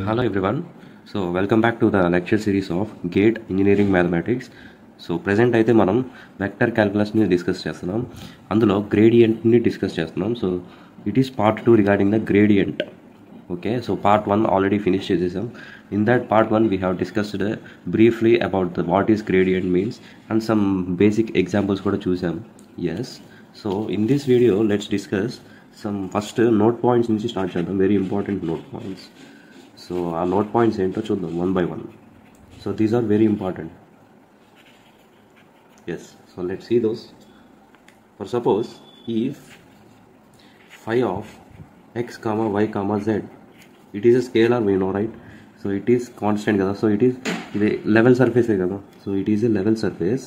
Hello everyone. So welcome back to the lecture series of GATE Engineering Mathematics. So present అయితే మనం vector క్యాల్కులస్ని discuss చేస్తున్నాం. అందులో గ్రేడియంట్ని డిస్కస్ చేస్తున్నాం. So it is part 2 regarding the gradient. Okay, so part 1 already finish చేసేసాం. In that part 1 we have discussed briefly about the what is gradient means and some basic examples కూడా చూసాం. Yes, so in this video let's discuss some first note points నుంచి start చేద్దాం. Very important note points. So ఆ note points ఏంటో చూద్దాం one by one. So these are very important. Yes, so let's see those. For suppose if phi of x comma y comma z, it is a scalar, we know, right? So it is constant kada, so it is the level surface kada, so it is a level surface.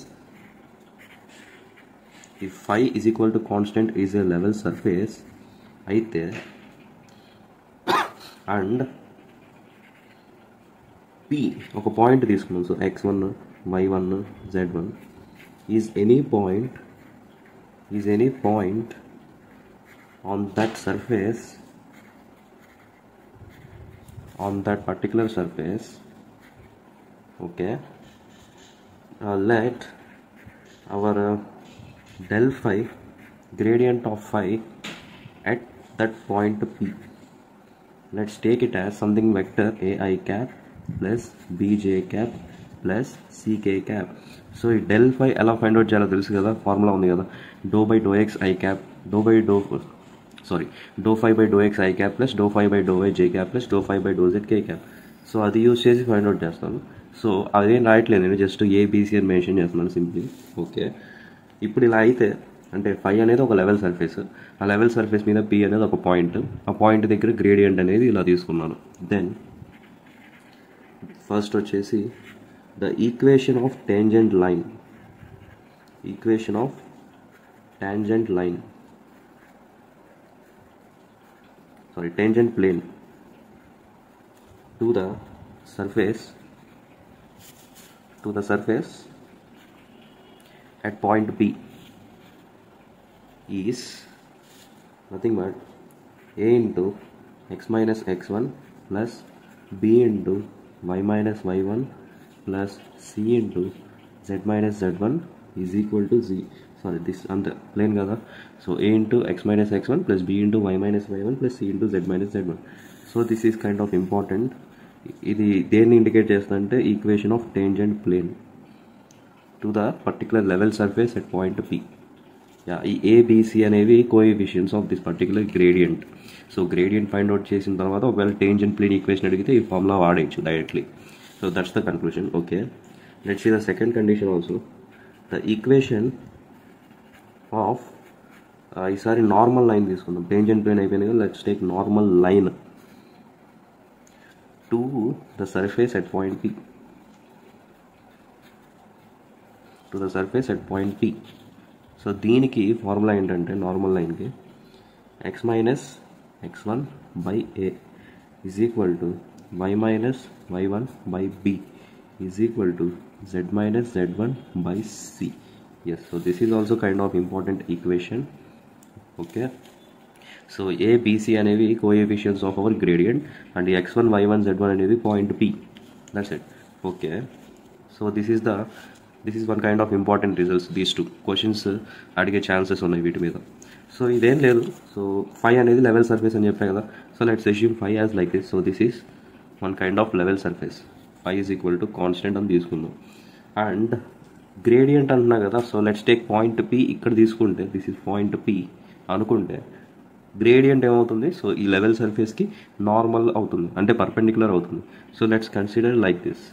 If phi is equal to constant is a level surface aithe and p oka point తీసుకున్నాం. So x1 y1 z1 is any point on that surface, on that particular surface. Okay, let our del phi, gradient of phi at that point p, let's take it as something vector ai cap plus bj cap plus c k cap. So ఈ del phi ఎలా find out చేయాలో తెలుసు కదా, formula ఉంది కదా, doh by doh x i cap doh phi by doh x i cap plus doh phi by doh y j cap plus doh phi by doh z k cap. So అది use చేసి find out చేస్తాను. So అదేం రాయట్లేదు, నేను just ABC అని mention చేస్తున్నాను simply. Okay, ఇప్పుడు ఇలా అయితే అంటే ఫై అనేది ఒక లెవెల్ సర్ఫేస్, ఆ లెవెల్ సర్ఫేస్ మీద పి అనేది ఒక పాయింట్, ఆ పాయింట్ దగ్గర గ్రేడియంట్ అనేది ఇలా తీసుకున్నాను. దెన్ ఫస్ట్ వచ్చేసి the equation of tangent line tangent plane to the surface at point P is nothing but a into x minus x1 plus b into y minus y1 plus c into z minus z1 is equal to z. Sorry, this and the plane kada. So a into x minus x1 plus b into y minus y1 plus c into z minus z1. So this is kind of important. ఇది దేన్ని indicate చేస్తుందంటే equation of tangent plane to the particular level surface at point P. ఈ A B C అనేవి coefficients of this particular gradient. So gradient find out చేసిన తర్వాత ఒకవేళ tangent plane equation అడిగితే ఈ ఫార్ములా వాడేయచ్చు directly. So that's the conclusion. Okay, let's see the second condition also. The equation of ఈసారి normal line తీసుకుందాం. టేంజెంట్ plane అయిపోయింది కదా, let's take normal line to the surface at point P, so దీనికి formula ఏంటంటే normal లైన్కి x minus x1 by a is equal to y minus y1 by b is equal to z minus z1 by c. Yes, so this is also kind of important equation. Okay, so a b c అనేవి coefficients of our gradient and x1 y1 z1 అనేది point p. That's it. Okay, so this is one kind of important results. These two questions అడిగే chances ఉన్నాయి వీటి మీద. So ఇదేం లేదు, so phi అనేది level surface అని చెప్పాయి కదా, so let's assume phi as like this. So this is one kind of level surface. phi is equal to constant అని తీసుకుందాం. అండ్ గ్రేడియంట్ అంటున్నా కదా, so let's take point P ఇక్కడ తీసుకుంటే దిస్ ఈజ్ పాయింట్ పి అనుకుంటే gradient ఏమవుతుంది, so ఈ level సర్ఫేస్కి normal అవుతుంది, అంటే పర్పెండిక్యులర్ అవుతుంది. So let's consider like this.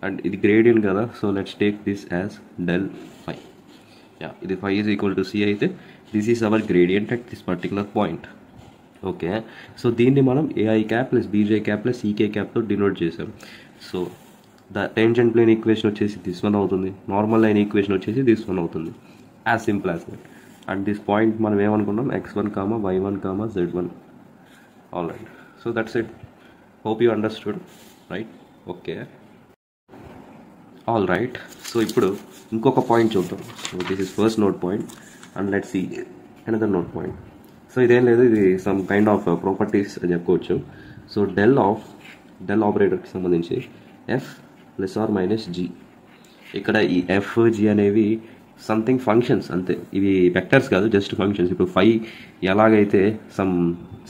And ఇది గ్రేడియంట్ కదా, so let's take this as del phi. ఇది phi is equal to C అయితే this is our gradient at this particular point. Okay, so దీన్ని మనం A I cap plus B J cap plus C K క్యాప్తో denote చేసాం. So the tangent plane equation వచ్చేసి this one అవుతుంది, normal line equation వచ్చేసి this one అవుతుంది. As simple as that. And this point మనం ఏమనుకున్నాం, x1 y1 z1. All right, so that's it. Hope you understood, right? Okay, all right. So ఇప్పుడు ఇంకొక point చూద్దాం. So this is first note point and let's see another note point. So ఇదేం లేదు, ఇది some kind of properties అని చెప్పుకోవచ్చు. So del of del ఆపరేటర్కి సంబంధించి f plus or minus g. ఇక్కడ ఈ ఎఫ్ జీ అనేవి సంథింగ్ ఫంక్షన్స్ అంతే, ఇవి వెక్టర్స్ కాదు, జస్ట్ ఫంక్షన్స్. ఇప్పుడు ఫై ఎలాగైతే సమ్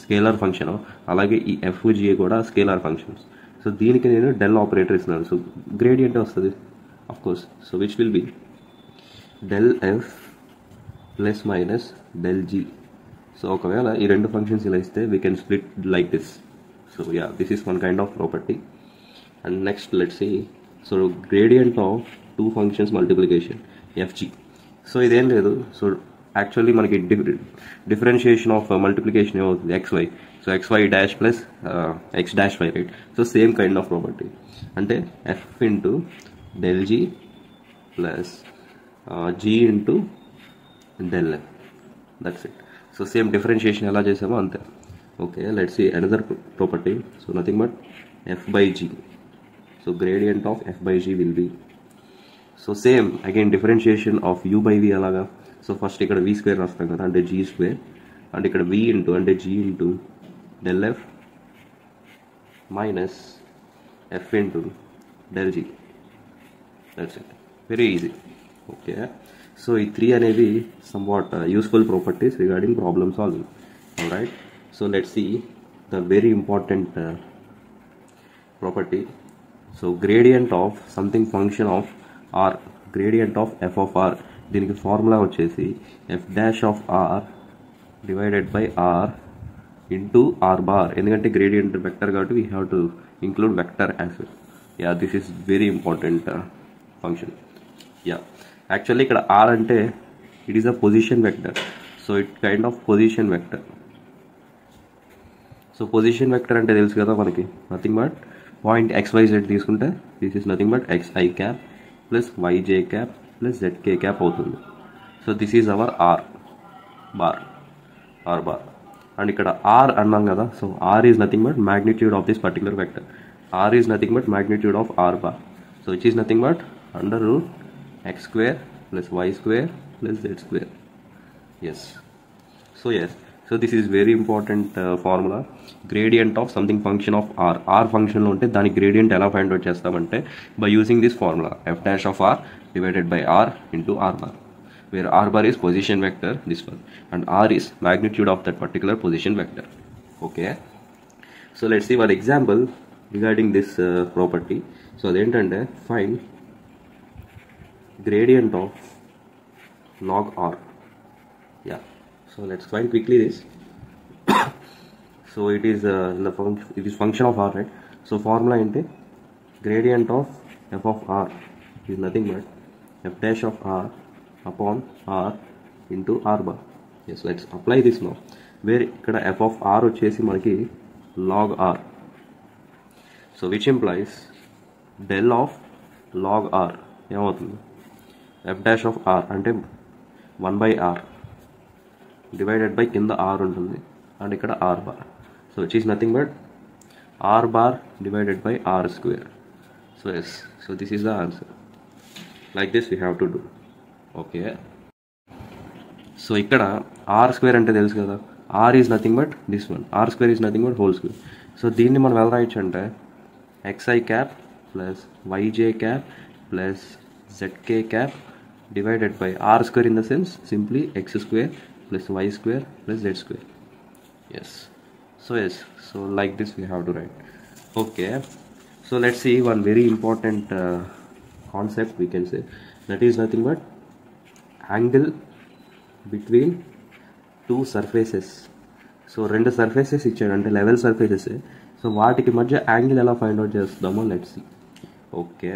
స్కేలార్ ఫంక్షన్ అలాగే ఈ ఎఫ్ జీ కూడా స్కేలార్ ఫంక్షన్స్. సో దీనికి నేను డెల్ ఆపరేటర్ ఇస్తున్నాను. సో గ్రేడియంట్ వస్తుంది of course. So which will be del f plus minus del g. So ఒకవేళ ఈ రెండు ఫంక్షన్స్ ఇలా ఇస్తే we can split like this. So yeah, this is one kind of property. And next let's see, so gradient of two functions multiplication f g. So ఇదేం లేదు, so actually మనకి differentiation of multiplication ఏమవుతుంది X Y. So X Y dash plus X dash Y, right? So same kind of property, అంటే F into del G plus G into del F, that's it. So same differentiation ఎలా చేసామో అంతే. Okay, let's see another property. So nothing but F by G. So gradient of f by g will be, so same again differentiation of u by v అలాగా. So first ఇక్కడ v square రాస్తాం కదా, అంటే g square, and ఇక్కడ v into అంటే g into del f minus f into del g, that's it. Very easy. Okay, so ఈ three అనేవి somewhat useful properties regarding problem solving. Alright, so let's see the very important property. So gradient of something function of r, gradient of f of r, దీనికి formula వచ్చేసి f dash of r divided by are into are bar. ఎందుకంటే gradient vector కాబట్టి we have to include vector as well. Yeah, this is very important function. Yeah, actually ఇక్కడ R అంటే it is a position vector. So it kind of position vector. So position vector అంటే తెలుసు కదా మనకి, nothing but point XYZ తీసుకుంటే this is nothing but XI cap plus YJ cap plus ZK cap అవుతుంది. So this is our R bar, are bar. And ఇక్కడ r అన్నాం కదా, so r is nothing but magnitude of this particular vector. R is nothing but magnitude of r bar. So which is nothing but under root x square plus y square plus z square. Yes, so yes, so this is very important formula. Gradient of something function of r, r ఫంక్షన్లో ఉంటే దాని gradient ఎలా find out చేస్తామంటే by using this formula f dash of r divided by are into are bar, where r bar is position vector, this one, and r is magnitude of that particular position vector. Okay, so let's see one example regarding this property. So adentante find gradient of log r. Yeah, so let's find quickly this. So it is it is function of r, right? So formula into gradient of f of r is nothing but f dash of r upon r into r bar. Yes, let's apply this now, where ikkada f of r vachesi manaki log r, so which implies del of log r ఏమవుతుంది, f dash of r అంటే 1 by r divided by కింద r ఉంటుంది and ఇక్కడ r bar, so which is nothing but r bar divided by r square. So yes, so this is the answer. Like this we have to do. Okay, so ఇక్కడ r square అంటే తెలుసు కదా, r is nothing but this one, r square is nothing but whole square. So దీన్ని మనం ఎలా రాయొచ్చు అంటే xi cap plus yj cap plus zk cap divided by r square, in the sense simply x square plus y square plus z square. Yes, so yes, so like this we have to write. Okay, so let's see one very important concept we can say, that is nothing but angle between two surfaces. So రెండు surfaces ఇచ్చాడు అంటే level surfaces, so వాటికి మధ్య angle ఎలా find out చేస్తామో let's see. Okay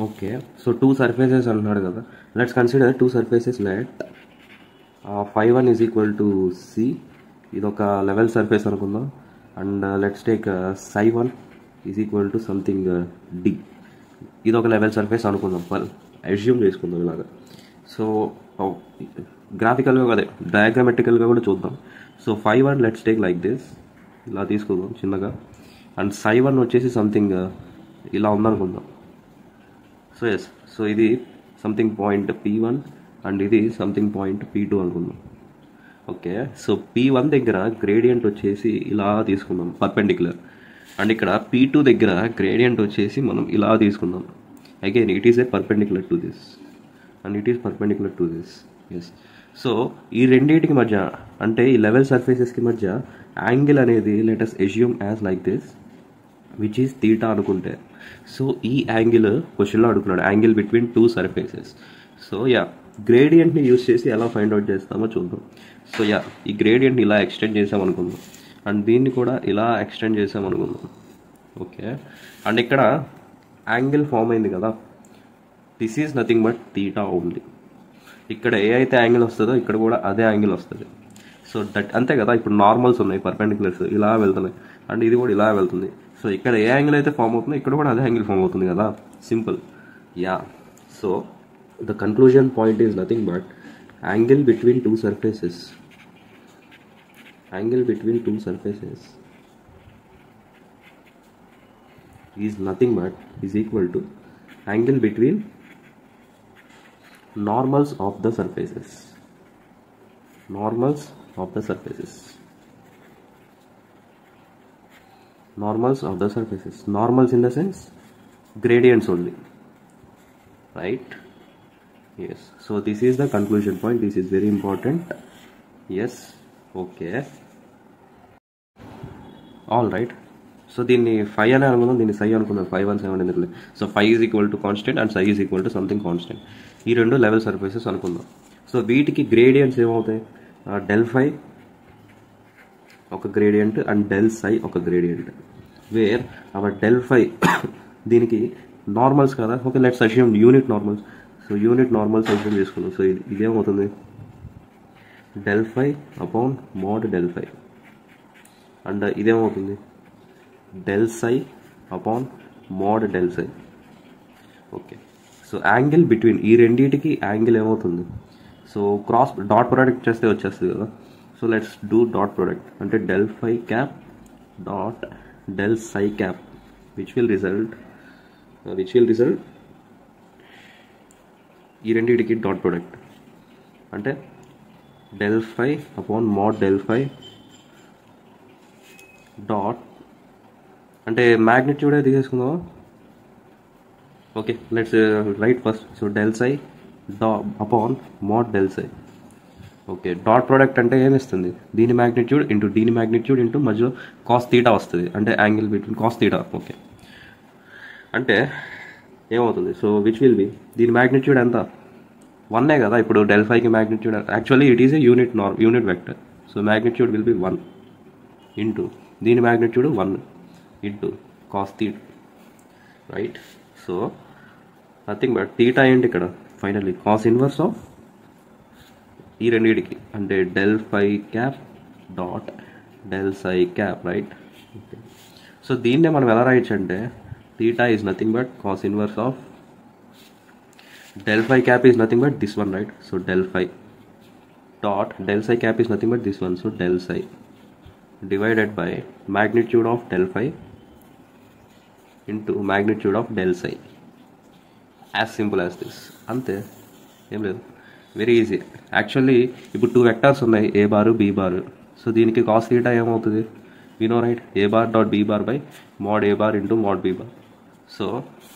okay, so two surfaces అంటున్నాడు కదా, let's consider two surfaces. Let φ1 is equal to C, ఇది ఒక లెవెల్ సర్ఫేస్ అనుకుందాం, and let's take ψ1 is equal to something D, ఇది ఒక లెవెల్ సర్ఫేస్ అనుకుందాం, అజ్యూమ్ చేసుకుందాం ఇలాగా. సో గ్రాఫికల్గా అదే డయాగ్రామెటికల్గా కూడా చూద్దాం. So φ1 let's take like this, ఇలా తీసుకుందాం చిన్నగా, అండ్ ψ1 వచ్చేసి సంథింగ్ ఇలా ఉందనుకుందాం. సో ఎస్, సో ఇది సంథింగ్ పాయింట్ P1 అండ్ ఇది సంథింగ్ పాయింట్ P2 అనుకుందాం. ఓకే, సో P1 దగ్గర గ్రేడియంట్ వచ్చేసి ఇలా తీసుకుందాం పర్పెండిక్యులర్, అండ్ ఇక్కడ P2 దగ్గర గ్రేడియంట్ వచ్చేసి మనం ఇలా తీసుకుందాం. Again it is a perpendicular to this and it is perpendicular to this. Yes, so ఈ రెండింటికి మధ్య అంటే ఈ లెవెల్ సర్ఫేసెస్కి మధ్య యాంగిల్ అనేది let us assume as like this which is theta అనుకుంటే, సో ఈ యాంగిల్ క్వశ్చన్లో అడుగుతున్నాడు, angle between two surfaces. So yeah, గ్రేడియంట్ని యూస్ చేసి ఎలా ఫైండ్ అవుట్ చేస్తామో చూద్దాం. సో యా, ఈ గ్రేడియంట్ని ఇలా ఎక్స్టెండ్ చేసామనుకుందాం అండ్ దీన్ని కూడా ఇలా ఎక్స్టెండ్ చేసామనుకుందాం. ఓకే, అండ్ ఇక్కడ యాంగిల్ ఫామ్ అయింది కదా, this is nothing but theta only. ఇక్కడ ఏ అయితే యాంగిల్ వస్తుందో ఇక్కడ కూడా అదే యాంగిల్ వస్తుంది. సో దట్ అంతే కదా, ఇప్పుడు నార్మల్స్ ఉన్నాయి, పర్పెండిక్యులర్స్ ఇలా వెళ్తున్నాయి అండ్ ఇది కూడా ఇలా వెళ్తుంది. సో ఇక్కడ ఏ యాంగిల్ అయితే ఫామ్ అవుతుందో ఇక్కడ కూడా అదే యాంగిల్ ఫామ్ అవుతుంది కదా, simple. Yeah, so the conclusion point is nothing but angle between two surfaces, angle between two surfaces is nothing but is equal to angle between normals of the surfaces, normals of the surfaces, normals of the surfaces, normals in the sense gradients only, right? Yes, so this is the conclusion point, this is very important. Yes, okay, all right. So దీన్ని ఫై అని అనుకుందాం, దీన్ని సై అనుకుందాం, 5 1 7 ఎందుకు. So phi is equal to constant and psi is equal to something constant. ఈ రెండు level surfaces అనుకుందాం. So వీటికి గ్రేడియంట్స్ ఏమవుతాయి, డెల్ ఫై ఒక గ్రేడియంట్ అండ్ డెల్ సై ఒక gradient, where our del phi దీనికి నార్మల్స్ కదా. Okay, let's assume unit normals. So unit normals assume చేసుకున్నాం. సో ఇదేమవుతుంది, del phi upon mod del phi, and ఇదేమవుతుంది del psi upon mod del psi. Okay, so angle between ఈ రెండింటికి angle ఏమవుతుంది, so cross dot product చేస్తే వచ్చేస్తుంది కదా. So let's do dot product, అంటే del phi cap dot del psi cap which will result ఈ రెండింటికి డాట్ ప్రోడక్ట్ అంటే del phi upon mod del phi dot, అంటే మ్యాగ్నిట్యూడే తీసేసుకుందాం. Okay, let's write first. So del psi upon mod del psi. Okay, dot product అంటే ఏమిస్తుంది, దీని magnitude into దీని మ్యాగ్నిట్యూడ్ ఇంటూ మధ్యలో కాస్ తీటా వస్తుంది, అంటే angle between cos theta. Okay, అంటే ఏమవుతుంది, సో విచ్ విల్ బి దీని మ్యాగ్నిట్యూడ్ ఎంత, 1 కదా. ఇప్పుడు డెల్ ఫైకి magnitude actually it is a unit vector. So magnitude will be 1 into దీని magnitude 1 into cos theta, right. So nothing but theta ఏంటి ఇక్కడ ఫైనల్లీ కాస్ ఇన్వర్స్ ఆఫ్ ఈ రెండింటికి, అంటే del phi cap dot del psi cap, right. Okay, so దీన్నే మనం ఎలా రాయొచ్చు అంటే theta is nothing but cos inverse of del phi cap is nothing but this one, right? So del phi dot del psi cap is nothing but this one, so del psi divided by magnitude of del phi into magnitude of del psi. As simple as this. Ante em ledu, very easy. Actually ఇప్పుడు 2 vectors ఉన్నాయి, a bar b bar. So దీనికి cos theta ఏమవుతుంది, we know, right? a bar dot b bar by mod a bar into mod b bar. So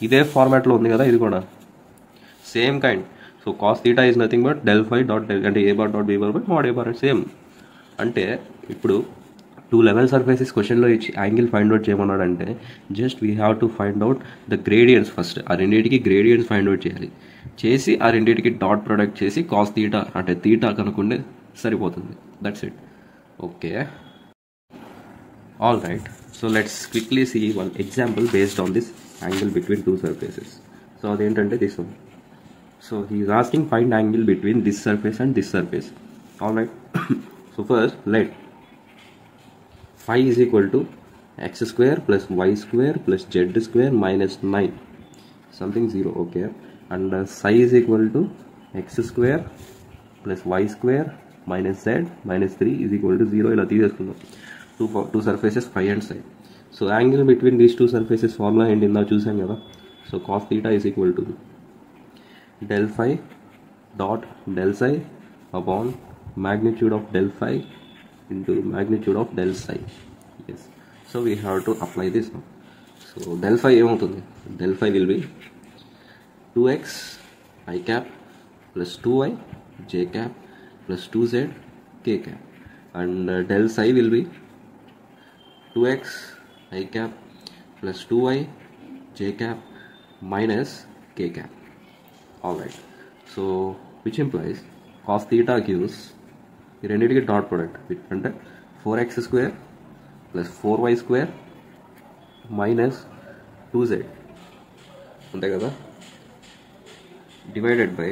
ఇదే format లో ఉంది కదా ఇది కూడా, same kind. So cos theta is nothing but del phi dot del, అంటే A bar dot B bar by mod A bar, same. అంటే ఇప్పుడు 2 level surfaces క్వశ్చన్లో ఇచ్చి యాంగిల్ ఫైండ్ అవుట్ చేయమన్నాడంటే just we have to find out the gradients first. ఆ రెండింటికి gradients find out చేయాలి, చేసి ఆ రెండింటికి డాట్ ప్రొడక్ట్ చేసి కాస్ థీటా అంటే థీటా కనుక్కుంటే సరిపోతుంది. That's it. Okay, all right. So let's quickly see one example based on this angle between 2 surfaces. So అదేంటంటే this one. So he is asking find angle between this surface and this surface. All right. So first let phi is equal to x square plus y square plus z square minus 9 something 0. Okay, and psi is equal to x square plus y square minus z minus 3 is equal to 0. ఇలా తీసేసుకుందాం. two surfaces phi and psi. So angle between these two surfaces formula ఏంటి ఇందా చూసాం కదా. So cos theta is equal to del phi dot del psi upon magnitude of del phi into magnitude of del psi. Yes. So we have to apply this now. So del phi del phi will be 2x I cap plus 2y j cap plus 2z k cap, and del psi will be 2x I cap plus 2y j cap minus k cap. Alright, so which implies cos theta gives ఈ రెండింటికి dot product అంటే 4x square plus 4y square minus 2z అంతే కదా, divided by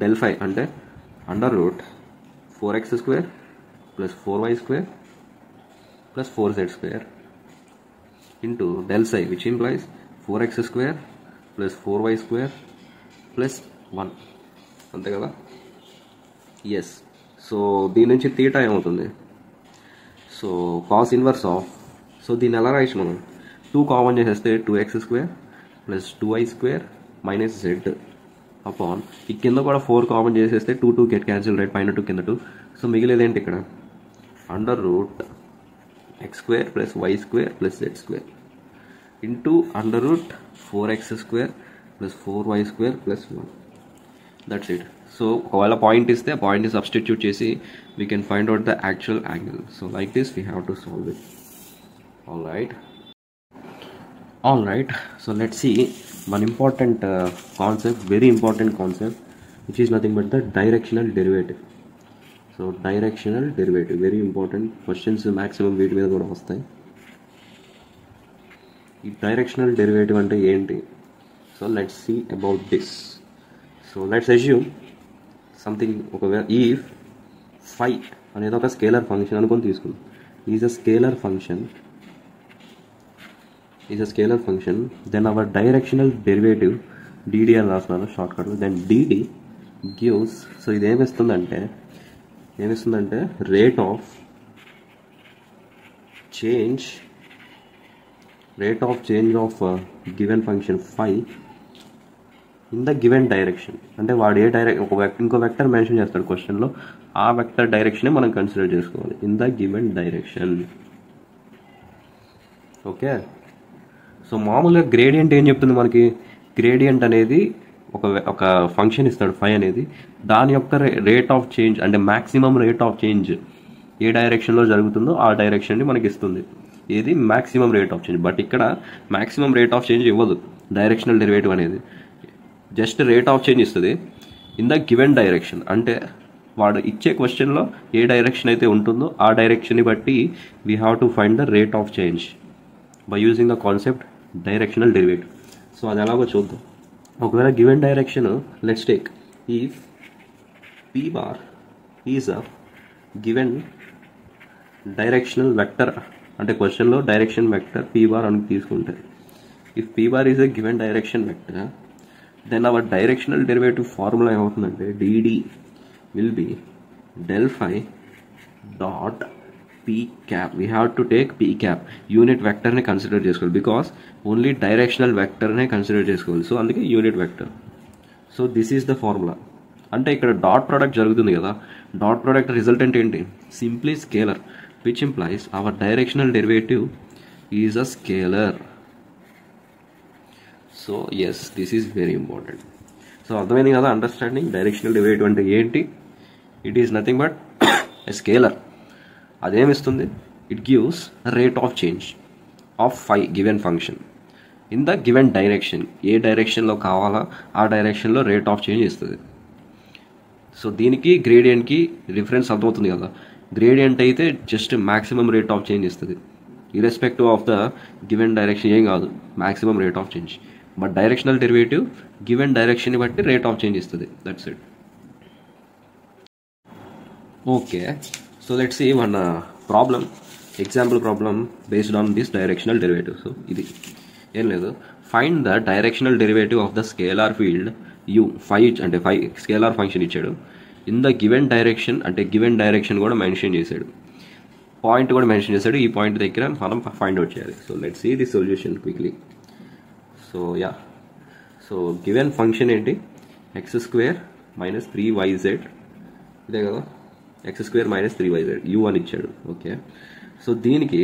del phi అంటే under root 4x square plus 4y square plus 4z square into del psi, which implies 4x square plus 4y square plus 1 అంతే కదా. Yes, so దీని నుంచి theta ఏమవుతుంది, so cos inverse of, so దీన్ని ఎలా రాయచ్చు మనం, 2 కామన్ చేసేస్తే 2x square plus 2y square minus z upon ఈ కింద కూడా 4 కామన్ చేసేస్తే 2 గెట్ క్యాన్సిల్, రైట్, పైన 2 కింద 2, సో మిగిలేదేంటి ఇక్కడ under root x square plus y square plus z square into under root 4x square plus 4y square plus 1. That's it. So ఒకవేళ point ఇస్తే ఆ పాయింట్ని సబ్స్టిట్యూట్ చేసి we can find out the actual angle. So like this we have to solve it. Alright, so let's see one important concept, very important concept, which is nothing but the directional derivative. So directional derivative, very important questions, maximum వీటి మీద కూడా వస్తాయి. ఈ directional derivative అంటే ఏంటి, so let's see about this. So let's assume something, ఒకవేళ if phi అనేది ఒక స్కేలర్ ఫంక్షన్ అనుకొని తీసుకుందాం, is a scalar function, then our directional derivative D D అని రాస్తున్నాను shortcut, then D D gives, so ఇది ఏమిస్తుందంటే rate of change of given function phi in the given direction. అంటే వాడు ఏ ఇంకో వెక్టర్ మెన్షన్ చేస్తాడు క్వశ్చన్లో, ఆ వెక్టర్ డైరెక్షనే మనం కన్సిడర్ చేసుకోవాలి, in the given direction. Okay, so మామూలుగా గ్రేడియంట్ ఏం చెప్తుంది మనకి, గ్రేడియంట్ అనేది ఒక ఫంక్షన్ ఇస్తాడు phi అనేది, దాని యొక్క రేట్ ఆఫ్ చేంజ్ అంటే మ్యాక్సిమం రేట్ ఆఫ్ చేంజ్ ఏ డైరెక్షన్లో జరుగుతుందో ఆ డైరెక్షన్ని మనకి ఇస్తుంది, ఏది maximum rate of change. But ఇక్కడ మ్యాక్సిమం రేట్ ఆఫ్ చేంజ్ ఇవ్వదు డైరెక్షనల్ డెరివేటివ్ అనేది, జస్ట్ రేట్ ఆఫ్ చేంజ్ ఇస్తుంది ఇన్ ద గివెన్ డైరెక్షన్. అంటే వాడు ఇచ్చే క్వశ్చన్లో ఏ డైరెక్షన్ అయితే ఉంటుందో ఆ డైరెక్షన్ని బట్టి we have to find the rate of change by using the concept directional derivative. So అది ఎలాగో చూద్దాం. ఒకవేళ given direction let's take if p bar is a given directional vector, అంటే క్వశ్చన్లో డైరెక్షన్ వెక్టర్ p bar అని తీసుకుంటే, if p bar is a given direction vector, then our directional derivative formula ఏమవుతుందంటే dd will be del phi dot p cap. We have to take p cap, unit వెక్టర్ని consider చేసుకోవాలి, because only directional వెక్టర్నే consider చేసుకోవాలి, so అందుకే unit vector. So this is the formula. అంటే ఇక్కడ dot product జరుగుతుంది కదా, dot product resultant ఏంటి, simply scalar, which implies our directional derivative is a scalar. So yes, this is very important. So అర్థమైంది కదా understanding directional derivative అంటే ఏంటి, it is nothing but a scalar. అదేమిస్తుంది, it gives rate of change of phi given function in the given direction, ఏ డైరెక్షన్లో కావాలా ఆ డైరెక్షన్లో రేట్ ఆఫ్ చేంజ్ ఇస్తుంది. సో దీనికి గ్రేడియంట్కి రిఫరెన్స్ అర్థమవుతుంది కదా, గ్రేడియంట్ అయితే just maximum rate of change ఇస్తుంది, irrespective of the given direction ఏం కాదు, maximum rate of change. But directional derivative given డైరెక్షన్ని బట్టి రేట్ ఆఫ్ చేంజ్ ఇస్తుంది, that's it. Okay, so let's see one problem, example problem based on this directional derivative. So ఇది ఏం లేదు, find the directional derivative of the scalar field u, phi అంటే phi scalar function ఇచ్చాడు, in the given direction అంటే given direction కూడా mention చేశాడు, point కూడా mention చేశాడు, ఈ పాయింట్ దగ్గర మనం ఫైండ్ అవుట్ చేయాలి. So let's see the solution quickly. So yeah, so given function ఏంటి, x² minus 3yz ఇదే కదా, x square minus 3yz u అని ఇచ్చాడు. ఓకే, సో దీనికి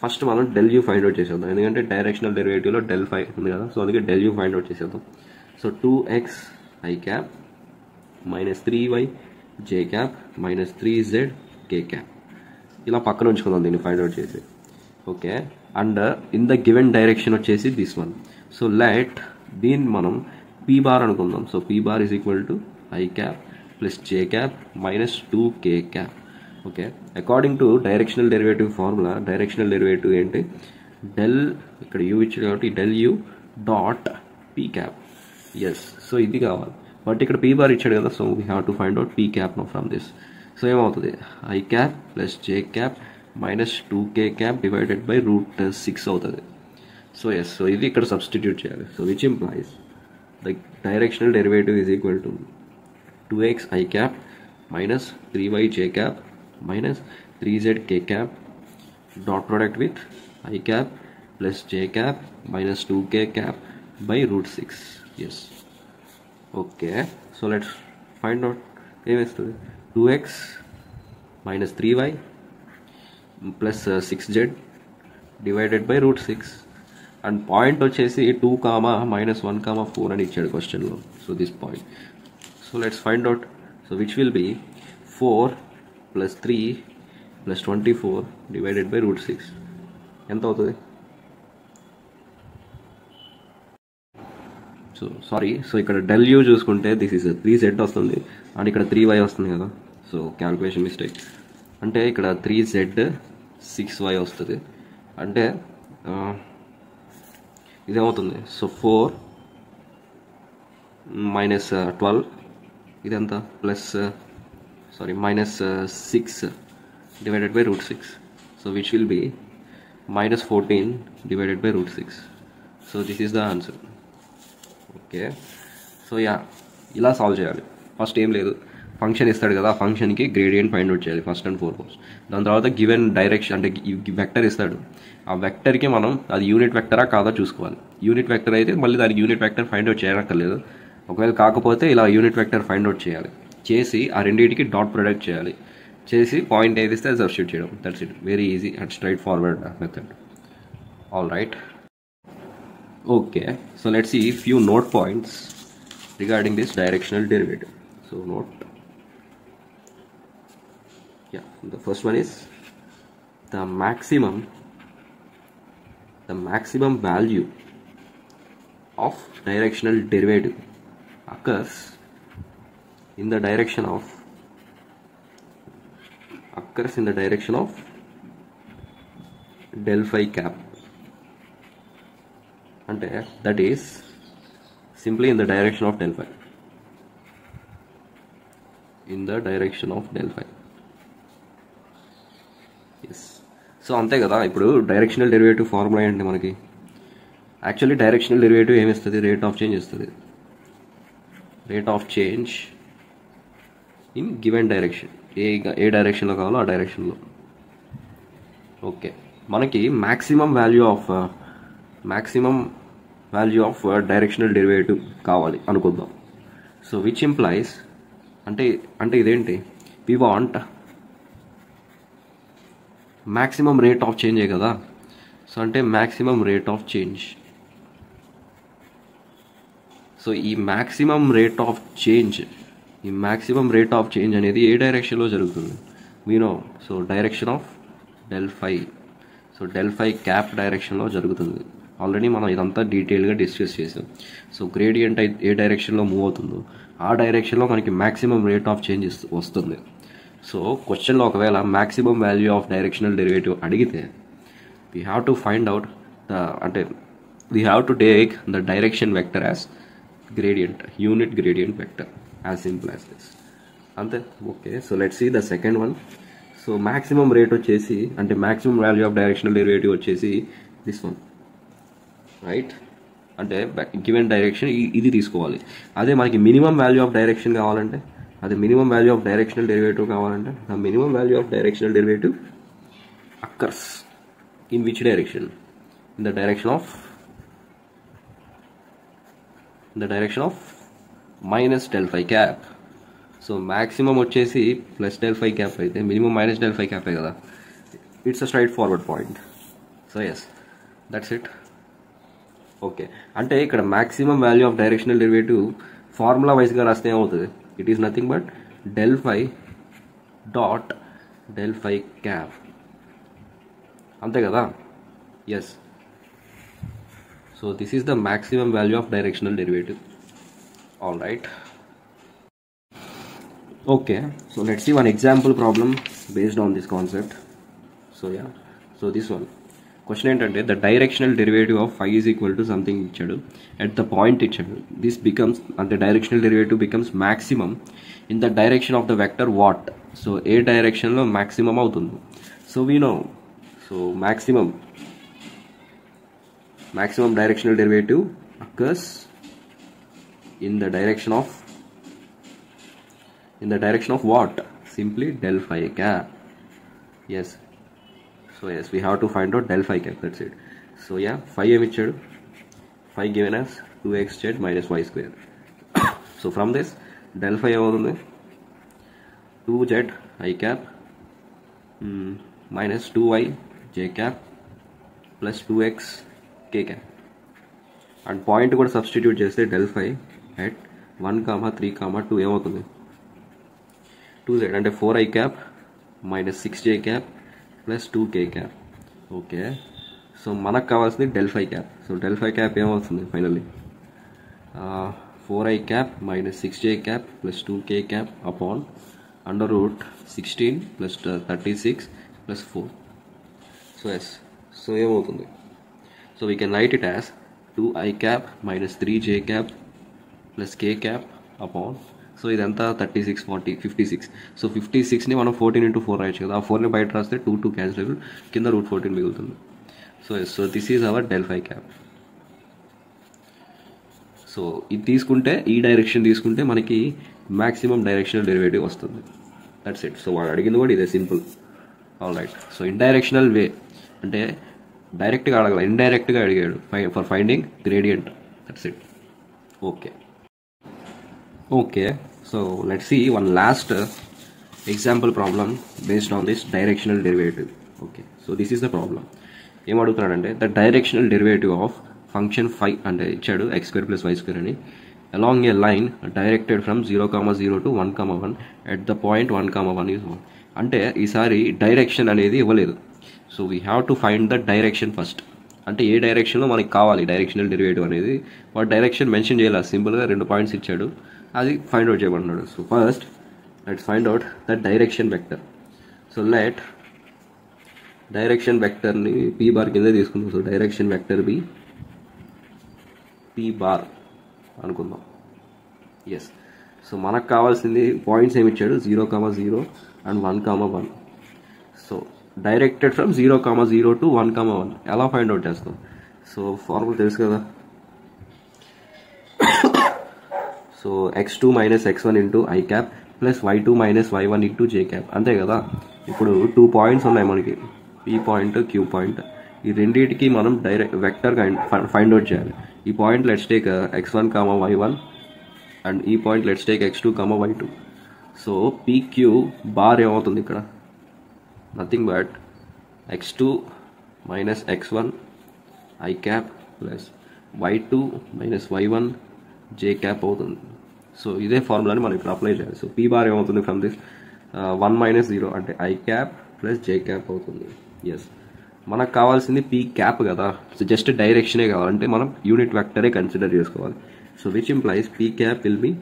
ఫస్ట్ మనం డెల్ యూ ఫైండ్ అవుట్ చేసేద్దాం, ఎందుకంటే డైరెక్షనల్ డెరివేటివ్లో డెల్ ఫై ఉంది కదా, సో అందుకే డెల్ యూ ఫైండ్ అవుట్ చేసేద్దాం. So 2x i cap minus 3y j cap minus 3z k cap ఇలా పక్కన ఉంచుకుందాం దీన్ని ఫైండ్ అవుట్ చేసి. Okay, and in the given direction వచ్చేసి దిస్ వన్. సో లెట్ దీన్ని మనం p బార్ అనుకుందాం. So p bar is equal to i cap plus j cap minus 2k cap. Okay, according to directional derivative formula, directional derivative ఏంటి, del ఇక్కడ u ఇచ్చాడు కాబట్టి del u dot p cap. Yes, so ఇది కావాలి, but ఇక్కడ p bar ఇచ్చాడు కదా, so we have to find out P cap now from this. So ఏమవుతుంది, I cap plus J cap minus 2k cap divided by √6 అవుతుంది. So yes, so ఇది ఇక్కడ substitute చేయాలి. So which implies the directional derivative is equal to 2x i cap minus 3y j cap minus 3z k cap dot product with I cap plus j cap minus 2k cap by √6. Yes. Okay, so let's find out ఏమేస్తుంది, 2x minus 3y plus 6z divided by √6 and point వచ్చేసి 2, minus 1, 4 అని ఇచ్చాడు క్వశ్చన్లో. So this point. So let's find out. So which will be 4 plus 3 plus 24 divided by √6 ఎంత అవుతుంది. So sorry, so ఇక్కడ del you చూసుకుంటే this is 3z వస్తుంది and ఇక్కడ 3y వస్తుంది కదా, సో క్యాల్కులేషన్ మిస్టేక్. అంటే ఇక్కడ 3z 6y వస్తుంది, అంటే ఇదేమవుతుంది, సో 4 minus 12 ఇదంతా plus minus 6 divided by √6. So which will B minus 14 divided by √6. So this is the answer. Okay, so yeah ఇలా సాల్వ్ చేయాలి. ఫస్ట్ ఏం లేదు, ఫంక్షన్ ఇస్తాడు కదా, ఆ ఫంక్షన్కి గ్రేడియంట్ ఫైండ్ అవుట్ చేయాలి ఫస్ట్ అండ్ ఫార్మోస్ట్. దాని తర్వాత గివెన్ డైరెక్షన్ అంటే వెక్టర్ ఇస్తాడు, ఆ వెక్టర్కి మనం అది యూనిట్ వెక్టరా కాదా చూసుకోవాలి. యూనిట్ వెక్టర్ అయితే మళ్ళీ దానికి యూనిట్ వెక్టర్ ఫైండ్ అవుట్ చేయనక్కర్లేదు. ఒకవేళ కాకపోతే ఇలా యూనిట్ వెక్టర్ ఫైండ్ అవుట్ చేయాలి, చేసి ఆ రెండింటికి డాట్ ప్రొడక్ట్ చేయాలి, చేసి పాయింట్ ఏది ఇస్తే అది సబ్స్టిట్యూట్ చేయడం. That's it, very easy and straight forward method. All right. Okay, so let's see few note points regarding this directional derivative. So note, yeah, the first one is the maximum value of directional derivative occurs in the direction of del phi cap, and that is simply in the direction of del phi, in the direction of del phi. Yes, so అంతే కదా. ఇప్పుడు directional derivative formula ఏంటి మనకి, actually directional derivative ఏమిస్తుంది, rate of change ఇస్తుంది. Rate of change in given direction, ఏ డైరెక్షన్లో కావాలో ఆ డైరెక్షన్లో. ఓకే, మనకి maximum value of directional derivative కావాలి అనుకుందాం. సో విచ్ ఇంప్లాయిస్ అంటే ఇదేంటి, we want maximum rate of చేంజే కదా. సో అంటే maximum rate of change. So ఈ మ్యాక్సిమం రేట్ ఆఫ్ చేంజ్ అనేది ఏ డైరెక్షన్లో జరుగుతుంది, we know. So direction of del phi. So del phi cap డైరెక్షన్లో జరుగుతుంది. ఆల్రెడీ మనం ఇదంతా డీటెయిల్గా డిస్కస్ చేసాం. సో గ్రేడియంట్ ఏ డైరెక్షన్లో మూవ్ అవుతుందో ఆ డైరెక్షన్లో మనకి మ్యాక్సిమం రేట్ ఆఫ్ చేంజ్ వస్తుంది. సో క్వశ్చన్లో ఒకవేళ maximum value of directional derivative అడిగితే we have to find out we have to take the direction vector as gradient, unit gradient vector, as simple as this. అంతే. Okay, so let's see the second one. So maximum rate వచ్చేసి అంటే maximum value of directional derivative వచ్చేసి this one, right. అంటే given direction ఇది తీసుకోవాలి. అదే మనకి minimum value of direction కావాలంటే, అదే minimum value of directional derivative కావాలంటే, the minimum value of directional derivative occurs in which direction, in the direction of minus del phi cap. So maximum వచ్చేసి plus del phi cap అయితే minimum minus del phi cap కదా. It's a straightforward point. So yes, that's it. Okay, అంటే ఇక్కడ maximum value of directional derivative formula వైజ్గా రాస్తే ఏమవుతుంది? It is nothing but del phi dot del phi cap, అంతే కదా? Yes. So this is the maximum value of directional derivative. All right. Okay, so let's see one example problem based on this concept. So yeah, so this one question ఏంటంటే the directional derivative of phi is equal to something ఇచ్చాడు at the point ఇచ్చాడు. This becomes, అంటే directional derivative becomes maximum in the direction of the vector what? So A direction లో maximum అవుతుంది? So we know, so maximum directional derivative occurs in the direction of what? Simply del phi cap. Yes. So yes, we have to find out del phi cap, that's it. So yeah, phi em ichadu, phi given as 2xz minus y square. So from this del phi evarundi 2z I cap minus 2y j cap plus 2x k cap, and point kuda substitute cheste del phi at 1, 3, 2 ఏమవుతుంది? 2z అంటే 4i cap minus 6j cap plus 2k cap. Okay, so మనకు కావాల్సింది del phi cap. So del phi cap ఏమవుతుంది finally? 4i cap minus 6j cap plus 2k cap upon under root 16 plus 36 plus 4. So yes, so ఏమవుతుంది? So we can write it as 2i cap minus 3j cap plus k cap upon, so ఇదంతా 36, 40, 56. So 56ని మనం 14 into 4 రాయొచ్చు కదా. ఆ 4ని బయట రాస్తే 2 cancel, కింద route 14 మిగులుతుంది. So this is hour del phi cap. So ఇది తీసుకుంటే, ఈ డైరెక్షన్ తీసుకుంటే మనకి మ్యాక్సిమం డైరెక్షనల్ డెరివేటివ్ వస్తుంది. That's it. సో వాడు అడిగింది కూడా ఇదే, సింపుల్. All right. సో ఇండైరెక్షనల్ వే అంటే డైరెక్ట్గా అడగల, ఇండైరెక్ట్గా అడిగాడు for finding gradient. That's it. Okay, so let's see one last example problem based on this directional derivative. Okay, so this is the problem. ఏం అడుగుతున్నాడంటే the directional derivative of function phi అంటే ఇచ్చాడు x square plus y square అని along a line directed from 0, 0 to 1, 1 at the point 1, 1 is 1. అంటే ఈసారి direction అనేది ఇవ్వలేదు. So we have to find the direction first. అంటే ఏ డైరెక్షన్లో మనకి కావాలి డైరెక్షనల్ డెరివేటివ్ అనేది. వాడు డైరెక్షన్ మెన్షన్ చేయాలి, సింపుల్గా 2 పాయింట్స్ ఇచ్చాడు, అది ఫైండ్ అవుట్ చేయమంటున్నాడు. So first let's find out the direction vector. So let direction వెక్టర్ని పీ బార్ కింద తీసుకుందాం. So direction vector be P bar అనుకుందాం. ఎస్. సో మనకు కావాల్సింది పాయింట్స్ ఏమి ఇచ్చాడు? 0, 0 and 1, 1. So directed from 0, 0 to 1, 1 ఎలా ఫైండ్ అవుట్ చేస్తాం? సో ఫార్ములా తెలుసు కదా. So x2 minus x1 into i cap plus y2 minus y1 into j cap, అంతే కదా. ఇప్పుడు 2 పాయింట్స్ ఉన్నాయి మనకి, p పాయింట్, q పాయింట్. ఈ రెండింటికి మనం డైరెక్ట్ వెక్టర్గా ఫైండ్ అవుట్ చేయాలి. ఈ point let's take x1, y1 and ఈ point let's take x2, y2. So pq bar ఏమవుతుంది ఇక్కడ? Nothing but x2 minus x1 i cap plus y2 minus y1 j cap అవుతుంది. So ఇదే ఫార్ములాని మనం ఇప్పుడు అప్లై చేయాలి. సో పీ బార్ ఏమవుతుంది? ఫ్రమ్ దిస్ 1 minus 0 అంటే i cap plus j cap అవుతుంది. ఎస్. మనకు కావాల్సింది పీ క్యాప్ కదా. సో జస్ట్ డైరెక్షనే కావాలంటే మనం యూనిట్ వెక్టరే కన్సిడర్ చేసుకోవాలి. So which implies P cap will be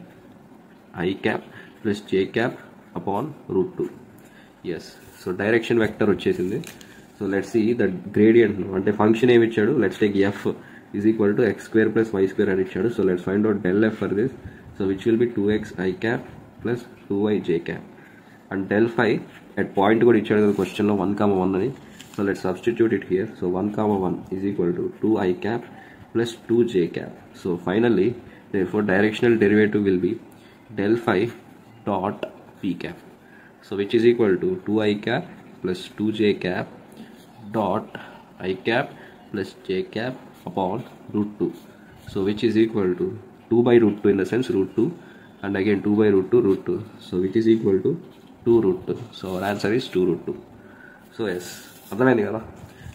i cap plus j cap upon √2. Yes. So direction vector వచ్చేసింది. So let's see the gradient, అంటే ఫంక్షన్ ఏమి ఇచ్చాడు? Let's take f is equal to x square plus y square అని ఇచ్చాడు. So let's find out del f for this. So which will be 2x i cap plus 2y j cap, and del phi at point కూడా ఇచ్చాడు కదా question లో 1, 1 అని. So let's substitute it here. So 1, 1 is equal to 2i cap plus 2j cap. So finally therefore directional derivative will be del phi dot p cap, so which is equal to 2i cap plus 2j cap dot i cap plus j cap upon √2. So which is equal to 2 by root 2 in the sense root 2, and again 2 by root 2 root 2, so which is equal to 2 root 2. So our answer is 2 root 2. So yes, అర్థమైంది కదా.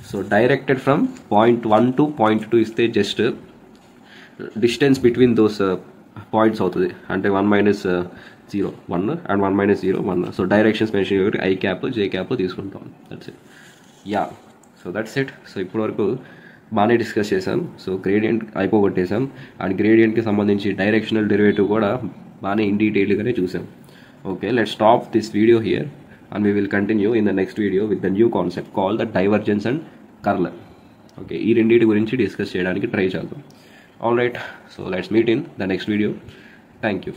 So directed from point 1 to point 2 ఇస్తే just distance between those points అవుతుంది, అంటే 1 minus 0 1 and 1 minus 0 1. So directions mention కాబట్టి I cap J cap తీసుకుంటాం. That's it. Yeah, so that's it. So ఇప్పటివరకు బాగానే discuss చేసాం. సో గ్రేడియంట్ అయిపోగొట్టేసాం, అండ్ గ్రేడియంట్కి సంబంధించి directional derivative కూడా బాగానే ఇన్ డీటెయిల్గానే చూసాం. Okay, let's stop this video here and we will continue in the next video with the new concept called the divergence and curl. Okay, ఈ రెండింటి గురించి discuss చేయడానికి try చేద్దాం. All right, so let's meet in the next video. Thank you.